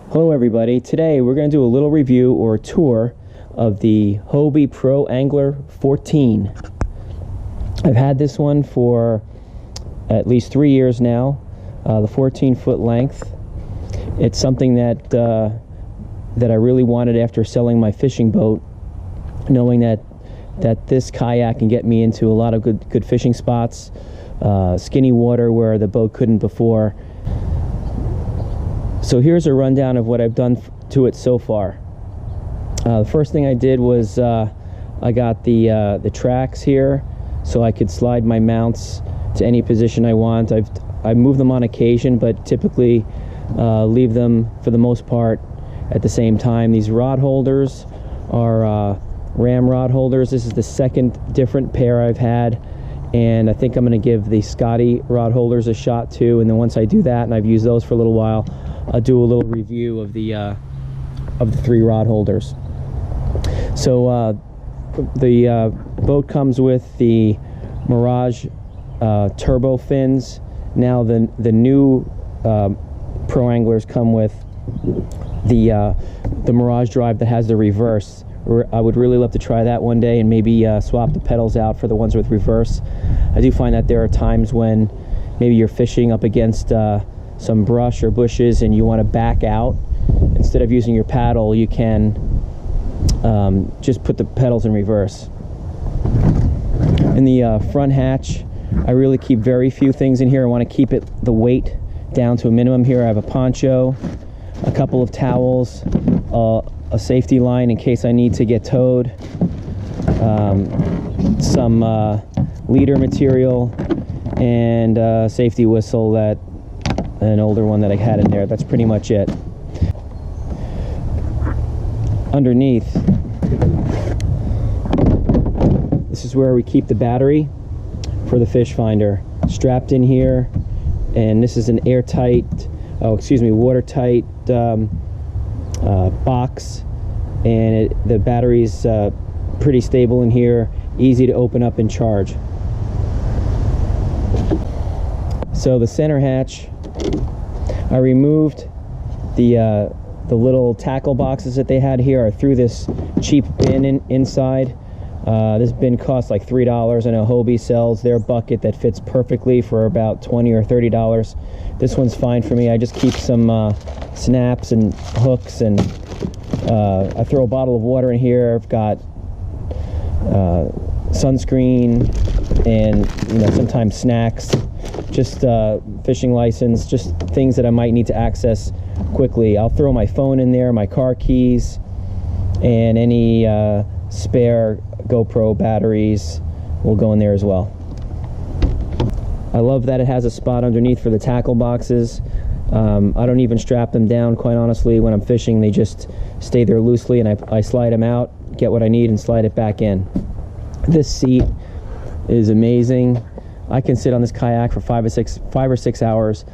Hello everybody, today we're going to do a little review or tour of the Hobie Pro Angler 14. I've had this one for at least 3 years now, the 14-foot length. It's something that I really wanted after selling my fishing boat, knowing that this kayak can get me into a lot of good fishing spots, skinny water where the boat couldn't before. So here's a rundown of what I've done to it so far. The first thing I did was I got the tracks here so I could slide my mounts to any position I want. I move them on occasion, but typically leave them for the most part at the same time. These rod holders are ram rod holders. This is the second different pair I've had, and I think I'm going to give the Scotty rod holders a shot too. And then once I do that, and I've used those for a little while, I'll do a little review of the 3 rod holders. So the boat comes with the Mirage turbo fins. Now the new Pro Anglers come with the Mirage drive that has the reverse. I would really love to try that one day and maybe swap the pedals out for the ones with reverse. I do find that there are times when maybe you're fishing up against some brush or bushes and you want to back out. Instead of using your paddle, you can just put the pedals in reverse. In the front hatch, I really keep very few things in here. I want to keep the weight down to a minimum here. I have a poncho, a couple of towels, a safety line in case I need to get towed, some leader material, and a safety whistle, an older one that I had in there. That's pretty much it. Underneath, this is where we keep the battery for the fish finder, strapped in here, and this is an airtight, watertight box, and the battery's pretty stable in here, easy to open up and charge. So the center hatch, I removed the little tackle boxes that they had here. I threw this cheap bin inside. This bin costs like $3. I know Hobie sells their bucket that fits perfectly for about $20 or $30. This one's fine for me. I just keep some snaps and hooks, and I throw a bottle of water in here. I've got sunscreen and sometimes snacks, just fishing license, just things that I might need to access quickly. I'll throw my phone in there, my car keys, and any spare GoPro batteries will go in there as well. I love that it has a spot underneath for the tackle boxes. I don't even strap them down, quite honestly. When I'm fishing, they just stay there loosely, and I slide them out, get what I need, and slide it back in. This seat is amazing. I can sit on this kayak for 5 or 6 hours,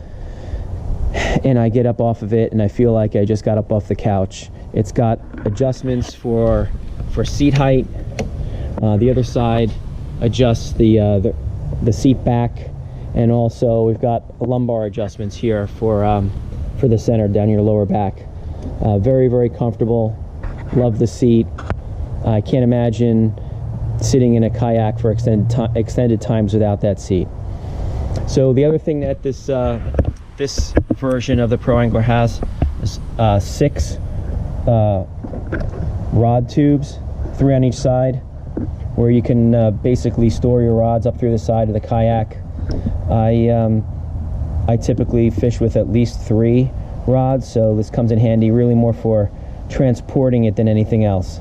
and I get up off of it and I feel like I just got up off the couch. It's got adjustments for seat height. The other side adjusts the seat back, and also we've got lumbar adjustments here for the center down your lower back. Very, very comfortable. Love the seat. I can't imagine sitting in a kayak for extended times without that seat. So the other thing that this version of the Pro Angler has is 6 rod tubes, 3 on each side, where you can basically store your rods up through the side of the kayak. I typically fish with at least 3 rods, so this comes in handy, really more for transporting it than anything else.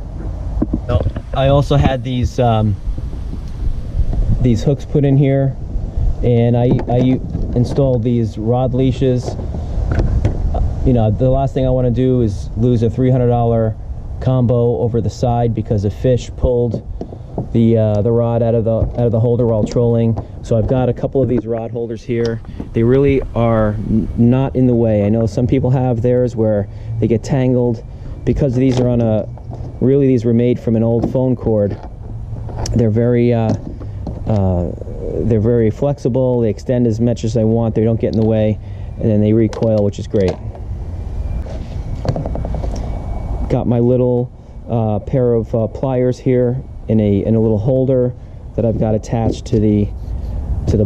I also had these hooks put in here, and I installed these rod leashes. The last thing I want to do is lose a $300 combo over the side because a fish pulled the rod out of the holder while trolling. So I've got a couple of these rod holders here. They really are not in the way. I know some people have theirs where they get tangled because these are on these were made from an old phone cord. They're very flexible. They extend as much as I want. They don't get in the way, and then they recoil, which is great. Got my little pair of pliers here in a little holder that I've got attached to the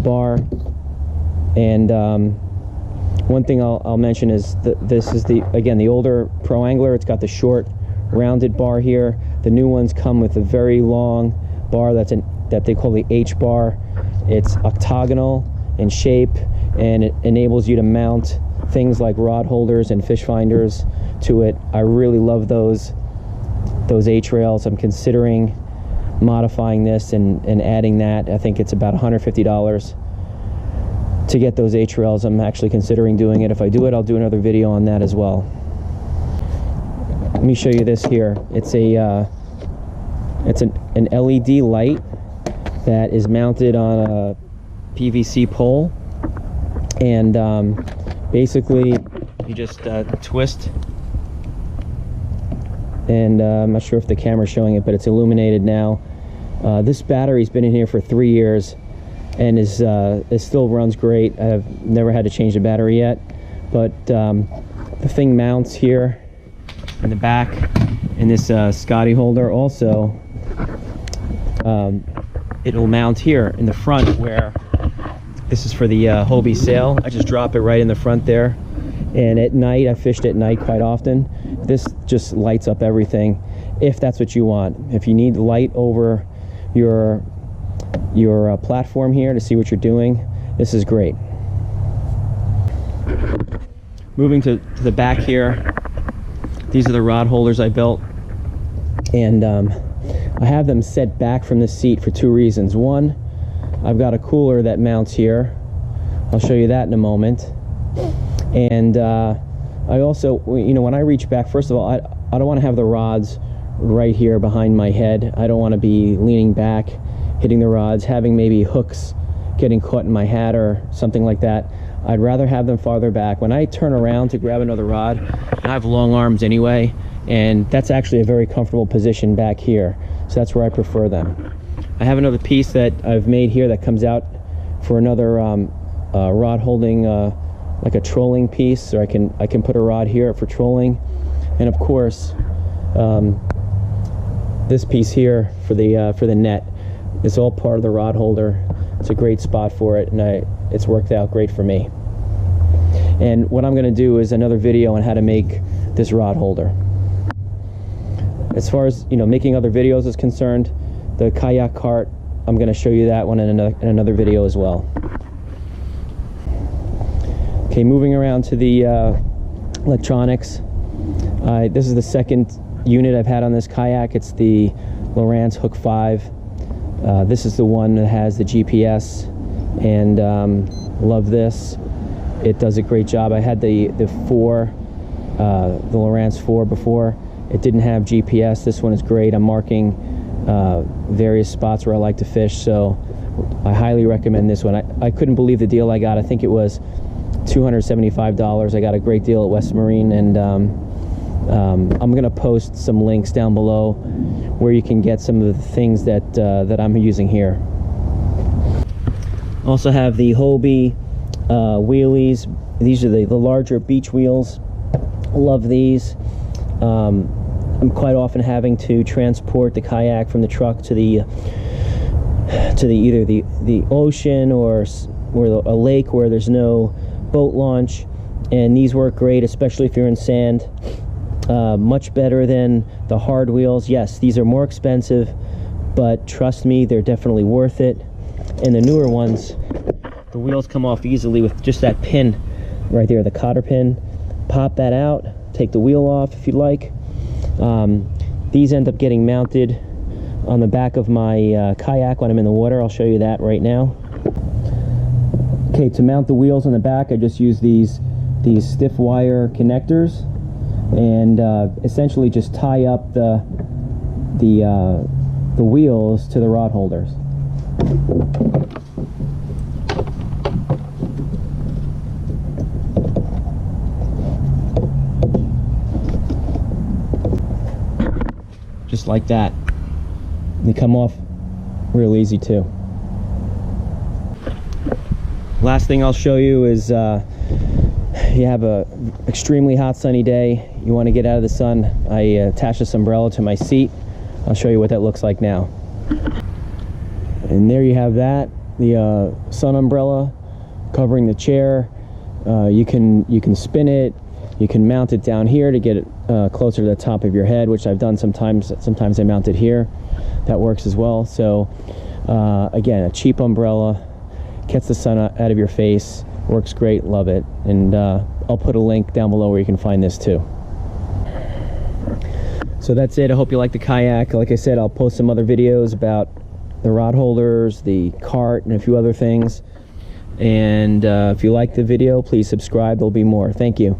bar. And one thing I'll mention is that this is again the older Pro Angler. It's got the short rounded bar here. The new ones come with a very long bar that they call the H bar. It's octagonal in shape, and it enables you to mount things like rod holders and fish finders to it. I really love those H rails. I'm considering modifying this and adding that. I think it's about $150 to get those H rails. I'm actually considering doing it. If I do it, I'll do another video on that as well. Let me show you this here. It's an LED light that is mounted on a PVC pole, and basically you just twist, and I'm not sure if the camera's showing it, but it's illuminated now. This battery's been in here for 3 years and it still runs great. I've never had to change the battery yet, but the thing mounts here in the back in this Scotty holder. Also, it'll mount here in the front, where this is for the Hobie sail. I just drop it right in the front there, and at night, I fished at night quite often. This just lights up everything, if that's what you want. If you need light over your platform here to see what you're doing, this is great. Moving to the back here, these are the rod holders I built, and I have them set back from the seat for 2 reasons. One, I've got a cooler that mounts here. I'll show you that in a moment. And I also, you know, when I reach back, first of all, I don't want to have the rods right here behind my head. I don't want to be leaning back, hitting the rods, having maybe hooks getting caught in my hat or something like that. I'd rather have them farther back. When I turn around to grab another rod, I have long arms anyway, and that's actually a very comfortable position back here. So that's where I prefer them. I have another piece that I've made here that comes out for another rod holding, like a trolling piece, so I can put a rod here for trolling, and of course this piece here for the net. It's all part of the rod holder. It's a great spot for it, and it's worked out great for me. And what I'm going to do is another video on how to make this rod holder. As far as, you know, making other videos is concerned, the kayak cart, I'm going to show you that one in another video as well. Okay, moving around to the electronics. This is the second unit I've had on this kayak. It's the Lowrance Hook 5. This is the one that has the GPS, and love this. It does a great job. I had the Lowrance 4 before. It didn't have GPS. This one is great. I'm marking various spots where I like to fish, so I highly recommend this one. I couldn't believe the deal I got. I think it was $275. I got a great deal at West Marine, and I'm going to post some links down below where you can get some of the things that I'm using here. Also have the Hobie Wheelies. These are the larger beach wheels. Love these. I'm quite often having to transport the kayak from the truck to either the ocean or a lake where there's no boat launch, and these work great, especially if you're in sand. Much better than the hard wheels. Yes, these are more expensive, but trust me, they're definitely worth it. And the newer ones, the wheels come off easily with just that pin right there, the cotter pin. Pop that out, take the wheel off if you'd like. These end up getting mounted on the back of my kayak when I'm in the water. I'll show you that right now. Okay, to mount the wheels on the back, I just use these stiff wire connectors, and essentially just tie up the wheels to the rod holders. Just like that. They come off real easy too. Last thing I'll show you is you have a extremely hot sunny day, you want to get out of the sun, I attach this umbrella to my seat. I'll show you what that looks like now. And there you have that, the sun umbrella covering the chair. You can spin it, you can mount it down here to get it closer to the top of your head, which I've done sometimes. Sometimes I mount it here. That works as well. So again, a cheap umbrella, gets the sun out of your face, works great, love it. And I'll put a link down below where you can find this too. So that's it. I hope you like the kayak. Like I said, I'll post some other videos about the rod holders, the cart, and a few other things. And if you like the video, please subscribe. There'll be more. Thank you.